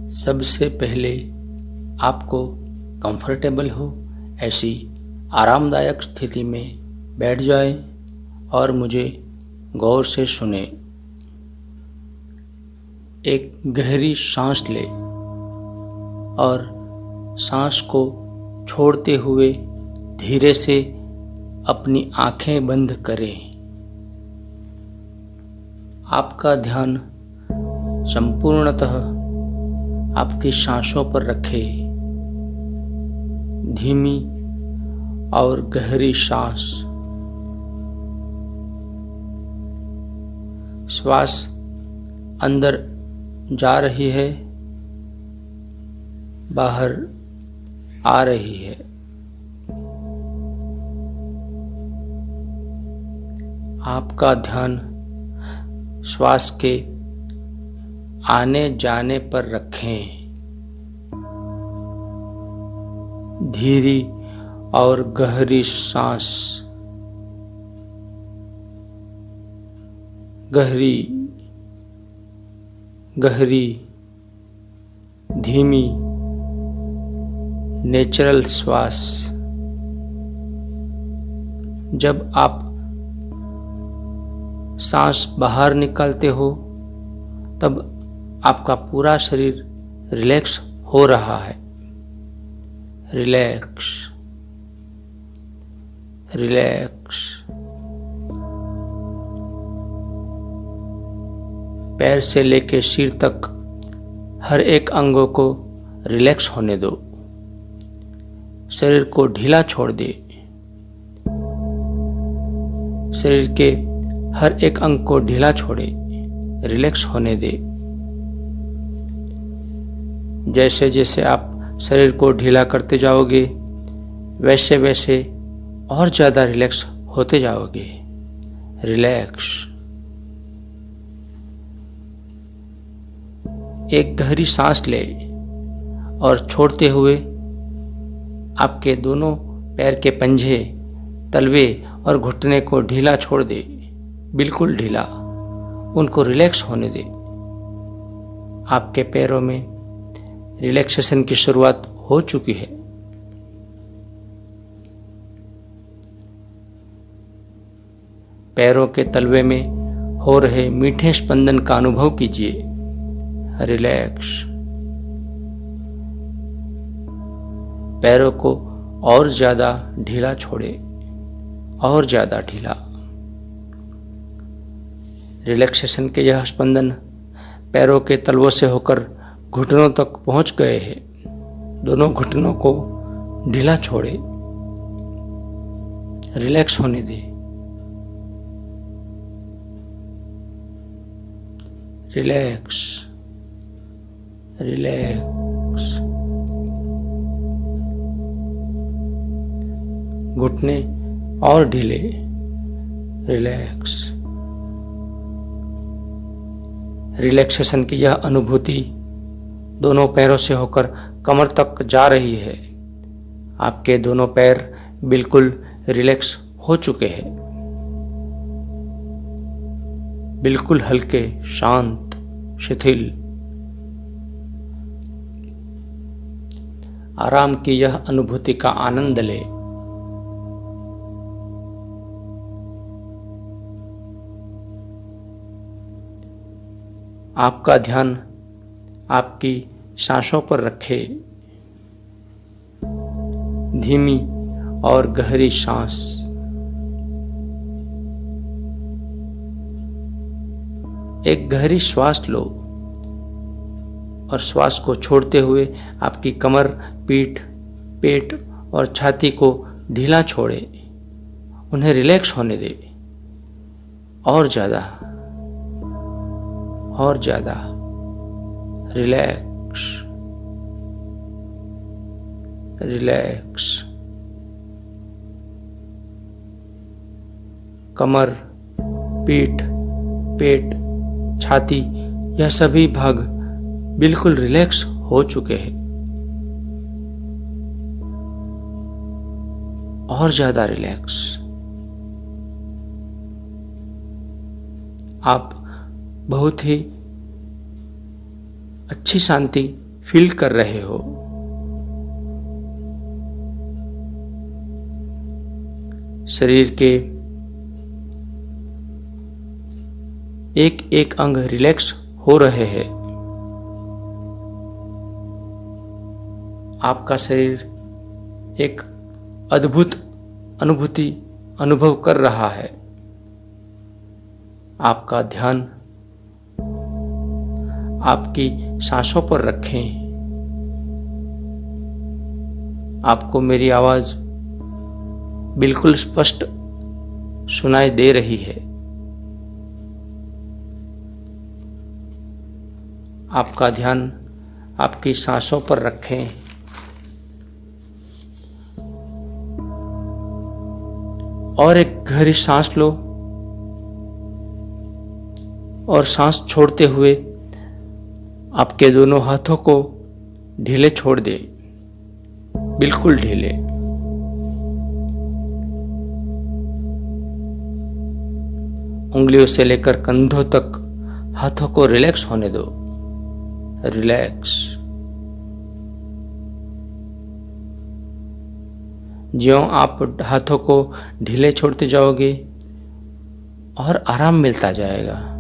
सबसे पहले आपको कंफर्टेबल हो ऐसी आरामदायक स्थिति में बैठ जाएं और मुझे गौर से सुने। एक गहरी सांस लें और सांस को छोड़ते हुए धीरे से अपनी आंखें बंद करें। आपका ध्यान संपूर्णतः आपकी सांसों पर रखें। धीमी और गहरी सांस। श्वास अंदर जा रही है, बाहर आ रही है। आपका ध्यान श्वास के आने जाने पर रखें। धीरी और गहरी सांस, गहरी गहरी धीमी नेचुरल श्वास। जब आप सांस बाहर निकालते हो तब आपका पूरा शरीर रिलैक्स हो रहा है। Relax, relax. पैर से लेकर सिर तक हर एक अंगों को रिलैक्स होने दो। शरीर को ढीला छोड़ दे। शरीर के हर एक अंग को ढीला छोड़े, रिलैक्स होने दे। जैसे जैसे आप शरीर को ढीला करते जाओगे वैसे वैसे और ज़्यादा रिलैक्स होते जाओगे। रिलैक्स। एक गहरी सांस ले और छोड़ते हुए आपके दोनों पैर के पंजे, तलवे और घुटने को ढीला छोड़ दे। बिल्कुल ढीला, उनको रिलैक्स होने दे। आपके पैरों में रिलैक्सेशन की शुरुआत हो चुकी है। पैरों के तलवे में हो रहे मीठे स्पंदन का अनुभव कीजिए। रिलैक्स। पैरों को और ज्यादा ढीला छोड़े, और ज्यादा ढीला। रिलैक्सेशन के यह स्पंदन पैरों के तलवों से होकर घुटनों तक पहुंच गए हैं। दोनों घुटनों को ढीला छोड़े, रिलैक्स होने दे। Relax, relax. घुटने और ढीले, रिलैक्स। रिलैक्सेशन की यह अनुभूति दोनों पैरों से होकर कमर तक जा रही है। आपके दोनों पैर बिल्कुल रिलैक्स हो चुके हैं। बिल्कुल हल्के, शांत, शिथिल। आराम की यह अनुभूति का आनंद ले। आपका ध्यान आपकी सांसों पर रखे। धीमी और गहरी सांस। एक गहरी श्वास लो और श्वास को छोड़ते हुए आपकी कमर, पीठ, पेट और छाती को ढीला छोड़े। उन्हें रिलैक्स होने दे। और ज्यादा, और ज्यादा। Relax, relax. कमर, पीठ, पेट, छाती यह सभी भाग बिल्कुल रिलैक्स हो चुके हैं। और ज्यादा रिलैक्स। आप बहुत ही अच्छी शांति फील कर रहे हो। शरीर के एक एक अंग रिलैक्स हो रहे हैं। आपका शरीर एक अद्भुत अनुभूति अनुभव कर रहा है। आपका ध्यान आपकी सांसों पर रखें। आपको मेरी आवाज बिल्कुल स्पष्ट सुनाई दे रही है। आपका ध्यान आपकी सांसों पर रखें। और एक गहरी सांस लो और सांस छोड़ते हुए आपके दोनों हाथों को ढीले छोड़ दे, बिल्कुल ढीले। उंगलियों से लेकर कंधों तक हाथों को रिलैक्स होने दो। रिलैक्स। ज्यों आप हाथों को ढीले छोड़ते जाओगे और आराम मिलता जाएगा।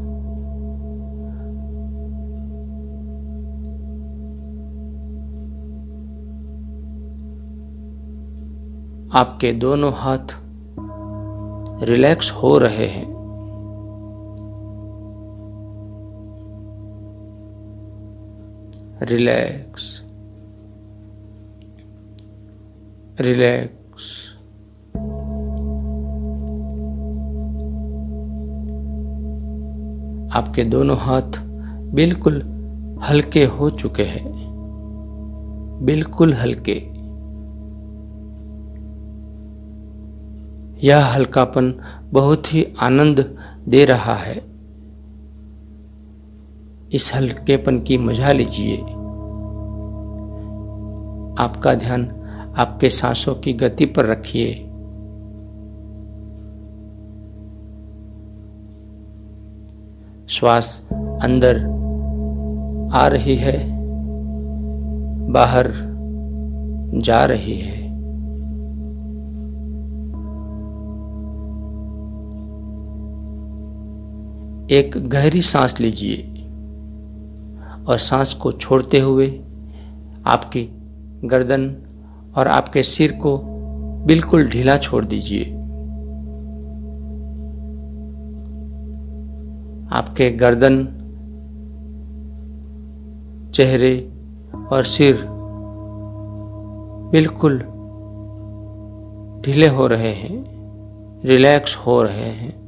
आपके दोनों हाथ रिलैक्स हो रहे हैं। Relax, relax. आपके दोनों हाथ बिल्कुल हल्के हो चुके हैं, बिल्कुल हल्के। यह हल्कापन बहुत ही आनंद दे रहा है। इस हल्केपन की मजा लीजिए। आपका ध्यान आपके सांसों की गति पर रखिए। श्वास अंदर आ रही है, बाहर जा रही है। एक गहरी सांस लीजिए और सांस को छोड़ते हुए आपकी गर्दन और आपके सिर को बिल्कुल ढीला छोड़ दीजिए। आपके गर्दन, चेहरे और सिर बिल्कुल ढीले हो रहे हैं, रिलैक्स हो रहे हैं।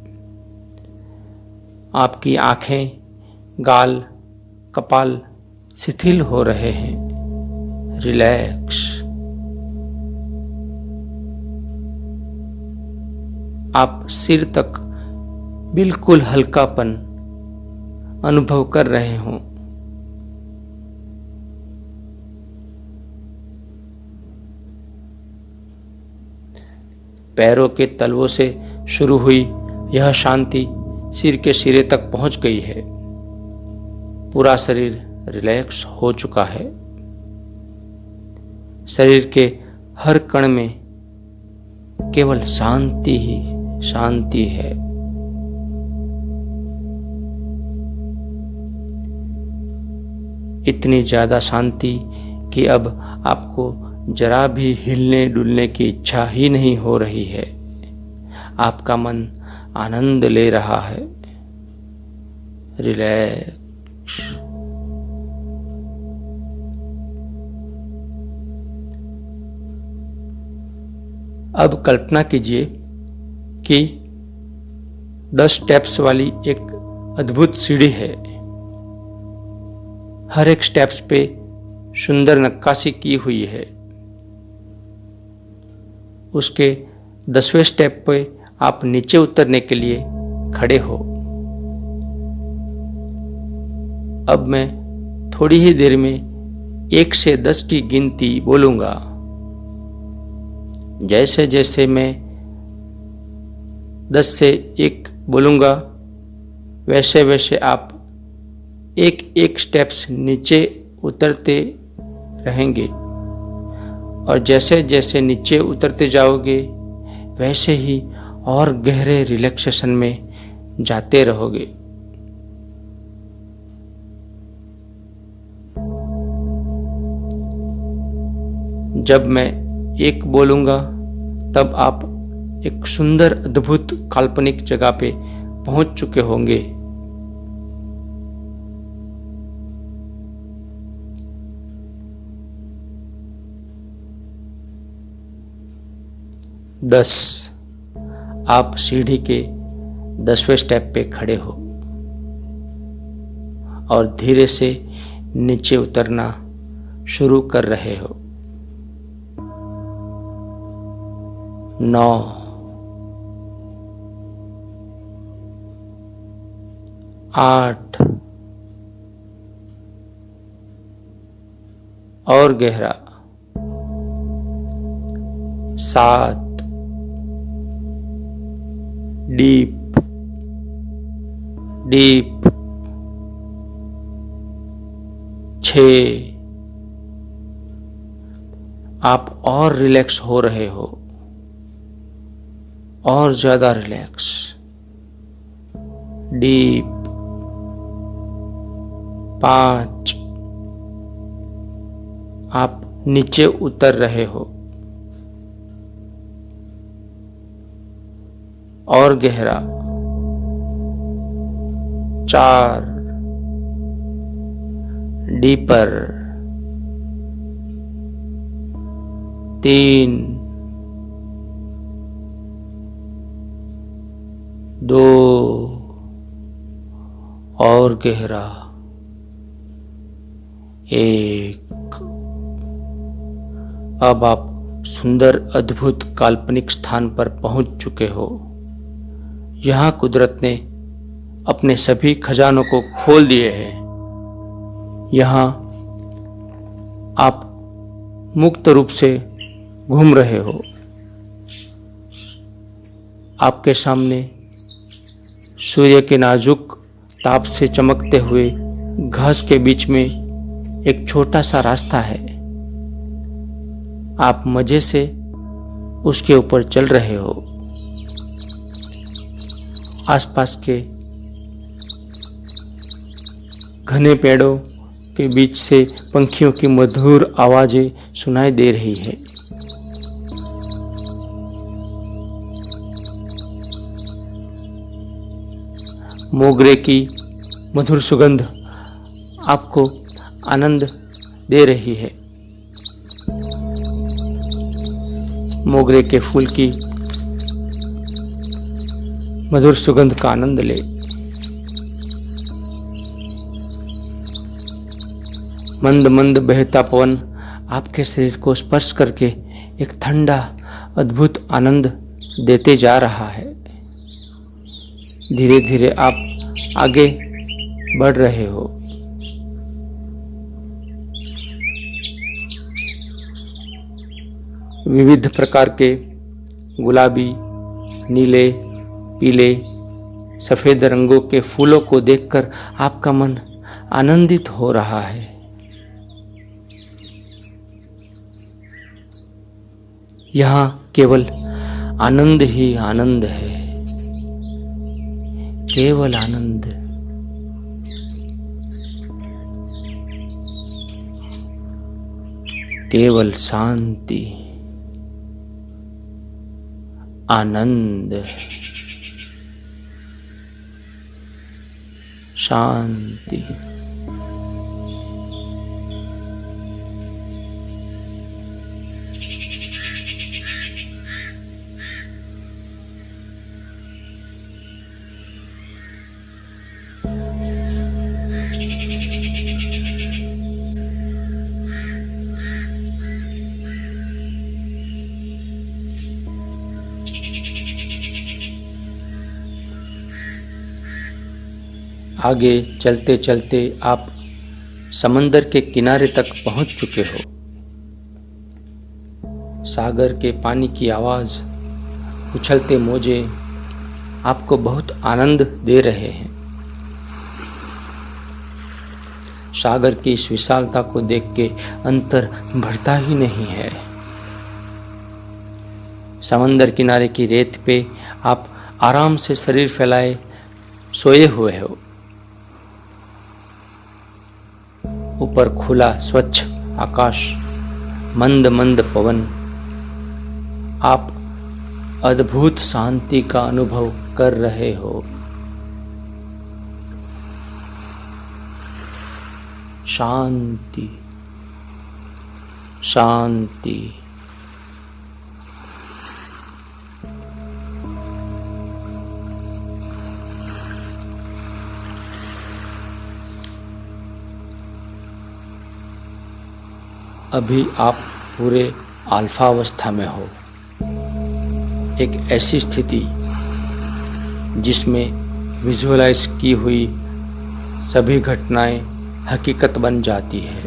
आपकी आंखें, गाल, कपाल शिथिल हो रहे हैं, रिलैक्स। आप सिर तक बिल्कुल हल्कापन अनुभव कर रहे हों। पैरों के तलवों से शुरू हुई यह शांति सिर के सिरे तक पहुंच गई है। पूरा शरीर रिलैक्स हो चुका है। शरीर के हर कण में केवल शांति ही शांति है। इतनी ज्यादा शांति कि अब आपको जरा भी हिलने डुलने की इच्छा ही नहीं हो रही है। आपका मन आनंद ले रहा है। रिलैक्स। अब कल्पना कीजिए कि 10 स्टेप्स वाली एक अद्भुत सीढ़ी है। हर एक स्टेप्स पे सुंदर नक्काशी की हुई है। उसके 10वें स्टेप पे आप नीचे उतरने के लिए खड़े हो। अब मैं थोड़ी ही देर में 1 से 10 की गिनती बोलूंगा। जैसे जैसे मैं 10 से 1 बोलूंगा वैसे वैसे आप एक एक स्टेप्स नीचे उतरते रहेंगे और जैसे जैसे नीचे उतरते जाओगे वैसे ही और गहरे रिलैक्सेशन में जाते रहोगे। जब मैं 1 बोलूंगा तब आप एक सुंदर अद्भुत काल्पनिक जगह पे पहुंच चुके होंगे। 10 आप सीढ़ी के 10वें स्टेप पे खड़े हो और धीरे से नीचे उतरना शुरू कर रहे हो। 9 8 और गहरा 7 डीप डीप 6 आप और रिलैक्स हो रहे हो और ज्यादा रिलैक्स डीप 5 आप नीचे उतर रहे हो और गहरा 4 डीपर 3 2 और गहरा 1। अब आप सुंदर अद्भुत काल्पनिक स्थान पर पहुंच चुके हो। यहाँ कुदरत ने अपने सभी खजानों को खोल दिए हैं। यहाँ आप मुक्त रूप से घूम रहे हो। आपके सामने सूर्य के नाजुक ताप से चमकते हुए घास के बीच में एक छोटा सा रास्ता है। आप मजे से उसके ऊपर चल रहे हो। आसपास के घने पेड़ों के बीच से पंखियों की मधुर आवाजें सुनाई दे रही है। मोगरे की मधुर सुगंध आपको आनंद दे रही है। मोगरे के फूल की मधुर सुगंध का आनंद ले। मंद मंद बहता पवन आपके शरीर को स्पर्श करके एक ठंडा अद्भुत आनंद देते जा रहा है। धीरे धीरे आप आगे बढ़ रहे हो। विविध प्रकार के गुलाबी, नीले, पीले, सफेद रंगों के फूलों को देखकर आपका मन आनंदित हो रहा है। यहाँ केवल आनंद ही आनंद है, केवल आनंद। केवल शांति, आनंद, शांति। आगे चलते चलते आप समंदर के किनारे तक पहुंच चुके हो। सागर के पानी की आवाज, उछलते मोजे आपको बहुत आनंद दे रहे हैं। सागर की इस विशालता को देख के अंतर बढ़ता ही नहीं है। समंदर किनारे की रेत पे आप आराम से शरीर फैलाए सोए हुए हो। ऊपर खुला स्वच्छ आकाश, मंद मंद पवन। आप अद्भुत शांति का अनुभव कर रहे हो। शांति, शांति। अभी आप पूरे अल्फा अवस्था में हो, एक ऐसी स्थिति जिसमें विजुअलाइज की हुई सभी घटनाएं हकीकत बन जाती है।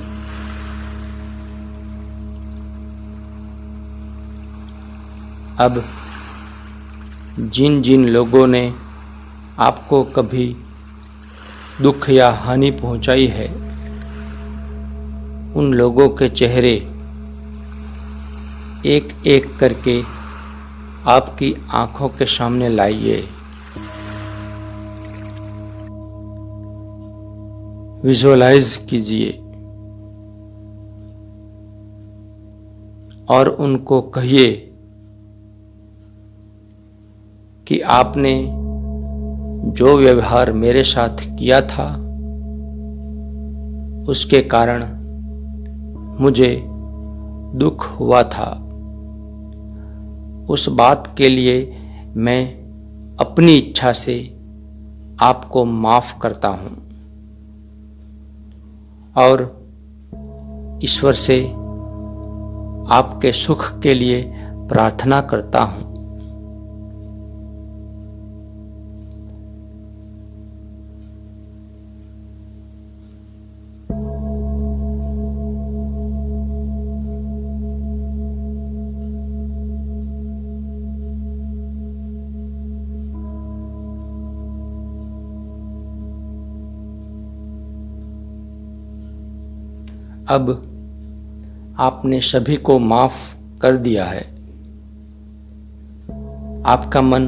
अब जिन जिन लोगों ने आपको कभी दुख या हानि पहुंचाई है, उन लोगों के चेहरे एक एक करके आपकी आंखों के सामने लाइए। विजुअलाइज कीजिए और उनको कहिए कि आपने जो व्यवहार मेरे साथ किया था उसके कारण मुझे दुख हुआ था। उस बात के लिए मैं अपनी इच्छा से आपको माफ करता हूं और ईश्वर से आपके सुख के लिए प्रार्थना करता हूं। अब आपने सभी को माफ कर दिया है। आपका मन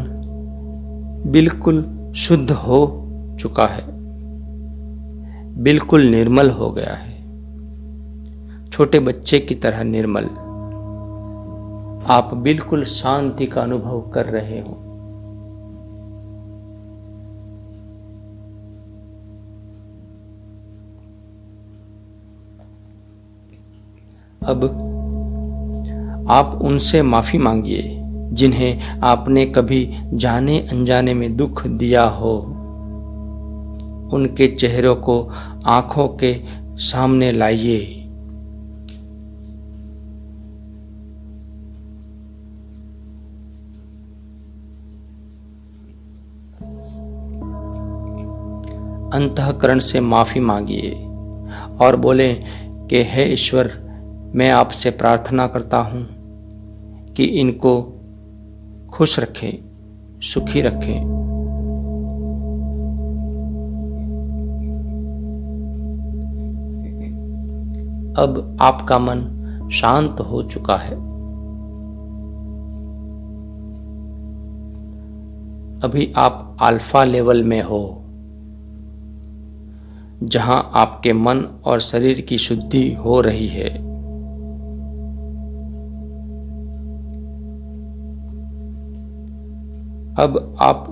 बिल्कुल शुद्ध हो चुका है, बिल्कुल निर्मल हो गया है, छोटे बच्चे की तरह निर्मल। आप बिल्कुल शांति का अनुभव कर रहे हो। अब आप उनसे माफी मांगिए जिन्हें आपने कभी जाने अनजाने में दुख दिया हो। उनके चेहरों को आंखों के सामने लाइए। अंतःकरण से माफी मांगिए और बोले कि हे ईश्वर, मैं आपसे प्रार्थना करता हूं कि इनको खुश रखें, सुखी रखें। अब आपका मन शांत हो चुका है। अभी आप अल्फा लेवल में हो, जहां आपके मन और शरीर की शुद्धि हो रही है। अब आप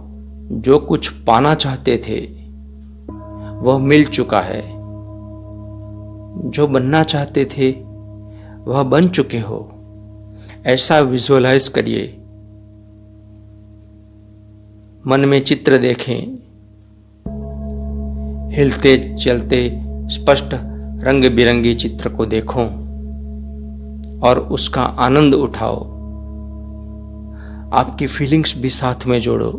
जो कुछ पाना चाहते थे वह मिल चुका है। जो बनना चाहते थे वह बन चुके हो। ऐसा विजुअलाइज करिए। मन में चित्र देखें, हिलते चलते स्पष्ट रंग बिरंगी चित्र को देखो और उसका आनंद उठाओ। आपकी फीलिंग्स भी साथ में जोड़ो।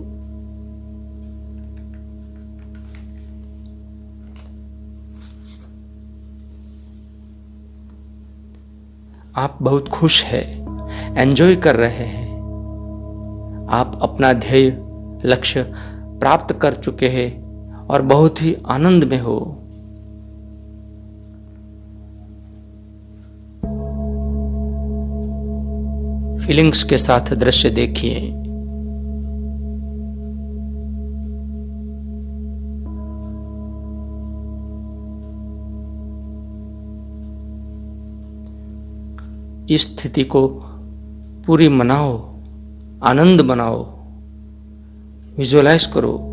आप बहुत खुश हैं, एंजॉय कर रहे हैं। आप अपना ध्येय लक्ष्य प्राप्त कर चुके हैं और बहुत ही आनंद में हो। फीलिंग्स के साथ दृश्य देखिए। इस स्थिति को पूरी मनाओ, आनंद बनाओ, विजुअलाइज करो।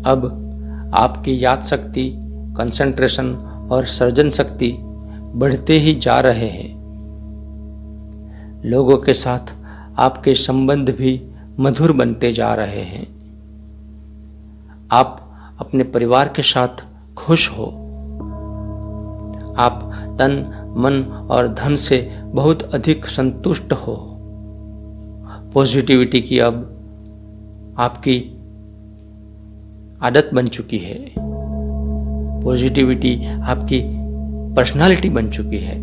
अब आपकी याद शक्ति, कंसंट्रेशन और सर्जन शक्ति बढ़ते ही जा रहे हैं। लोगों के साथ आपके संबंध भी मधुर बनते जा रहे हैं। आप अपने परिवार के साथ खुश हो। आप तन, मन और धन से बहुत अधिक संतुष्ट हो। पॉजिटिविटी की अब आपकी आदत बन चुकी है। पॉजिटिविटी आपकी पर्सनालिटी बन चुकी है।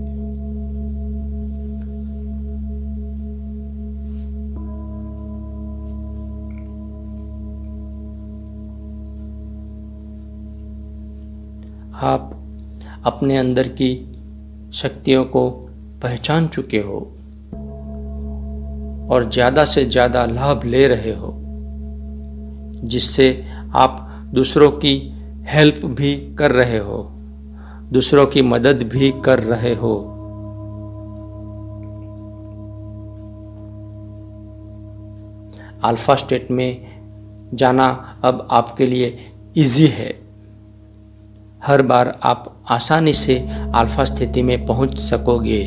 आप अपने अंदर की शक्तियों को पहचान चुके हो और ज़्यादा से ज़्यादा लाभ ले रहे हो, जिससे आप दूसरों की हेल्प भी कर रहे हो, दूसरों की मदद भी कर रहे हो। अल्फा स्टेट में जाना अब आपके लिए इजी है। हर बार आप आसानी से अल्फा स्थिति में पहुंच सकोगे।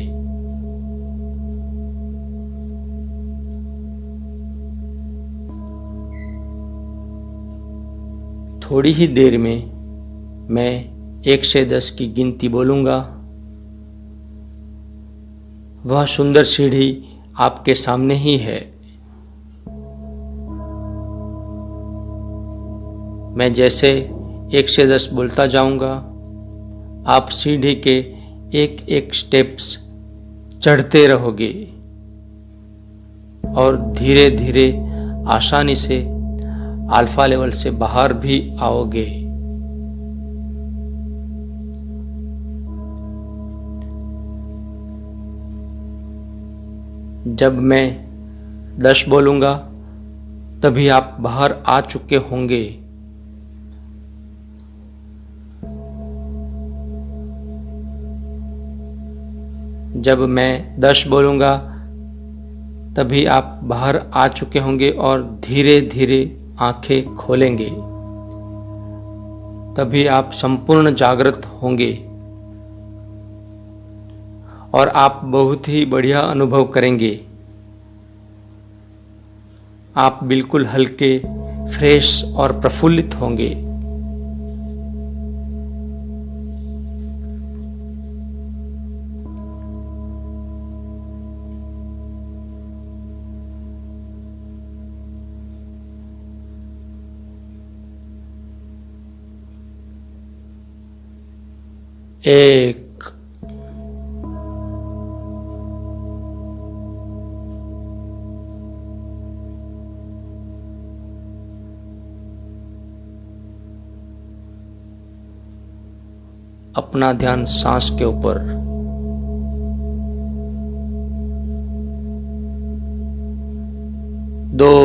थोड़ी ही देर में मैं 1 से 10 की गिनती बोलूँगा। वह सुंदर सीढ़ी आपके सामने ही है। मैं जैसे 1 से 10 बोलता जाऊँगा, आप सीढ़ी के एक एक स्टेप्स चढ़ते रहोगे और धीरे धीरे आसानी से अल्फा लेवल से बाहर भी आओगे। जब मैं 10 बोलूँगा तभी आप बाहर आ चुके होंगे। जब मैं 10 बोलूँगा तभी आप बाहर आ चुके होंगे और धीरे धीरे आंखें खोलेंगे। तभी आप संपूर्ण जागृत होंगे और आप बहुत ही बढ़िया अनुभव करेंगे। आप बिल्कुल हल्के, फ्रेश और प्रफुल्लित होंगे। एक, अपना ध्यान सांस के ऊपर। 2,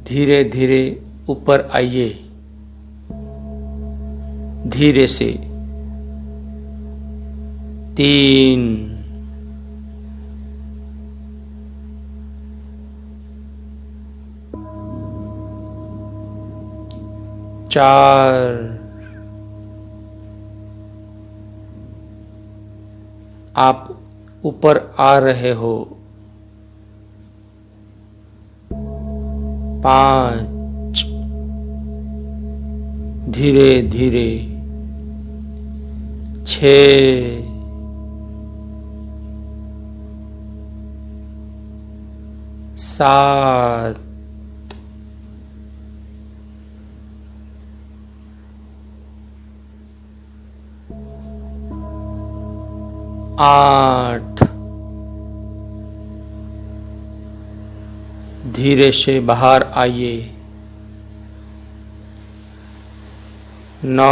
धीरे धीरे ऊपर आइए, धीरे से। 3, 4, आप ऊपर आ रहे हो। 5, धीरे धीरे 6 7 8 धीरे से बाहर आइए 9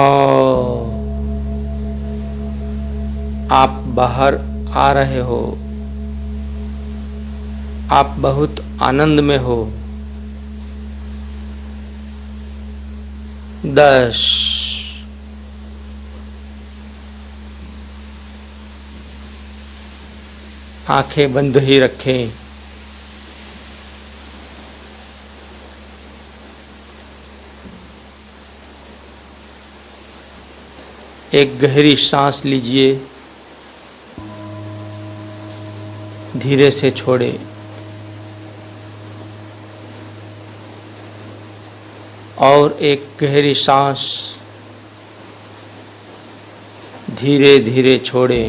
आप बाहर आ रहे हो, आप बहुत आनंद में हो। 10 आंखें बंद ही रखें। 1 गहरी सांस लीजिए, धीरे से छोड़े। और 1 गहरी सांस धीरे धीरे छोड़े।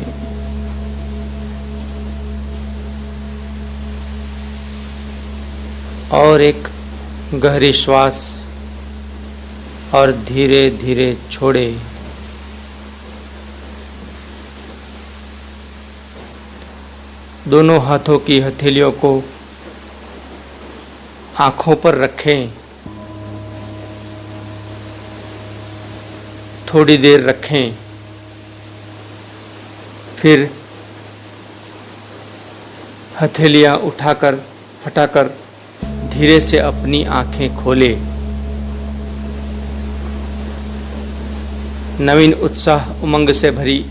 और 1 गहरी श्वास और धीरे धीरे छोड़े। दोनों हाथों की हथेलियों को आंखों पर रखें। थोड़ी देर रखें, फिर हथेलियां उठाकर हटाकर धीरे से अपनी आंखें खोलें। नवीन उत्साह उमंग से भरी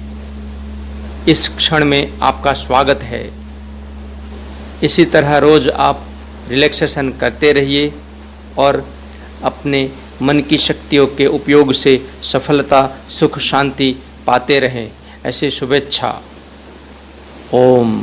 इस क्षण में आपका स्वागत है। इसी तरह रोज आप रिलैक्सेशन करते रहिए और अपने मन की शक्तियों के उपयोग से सफलता, सुख, शांति पाते रहें। ऐसी शुभेच्छा। ओम।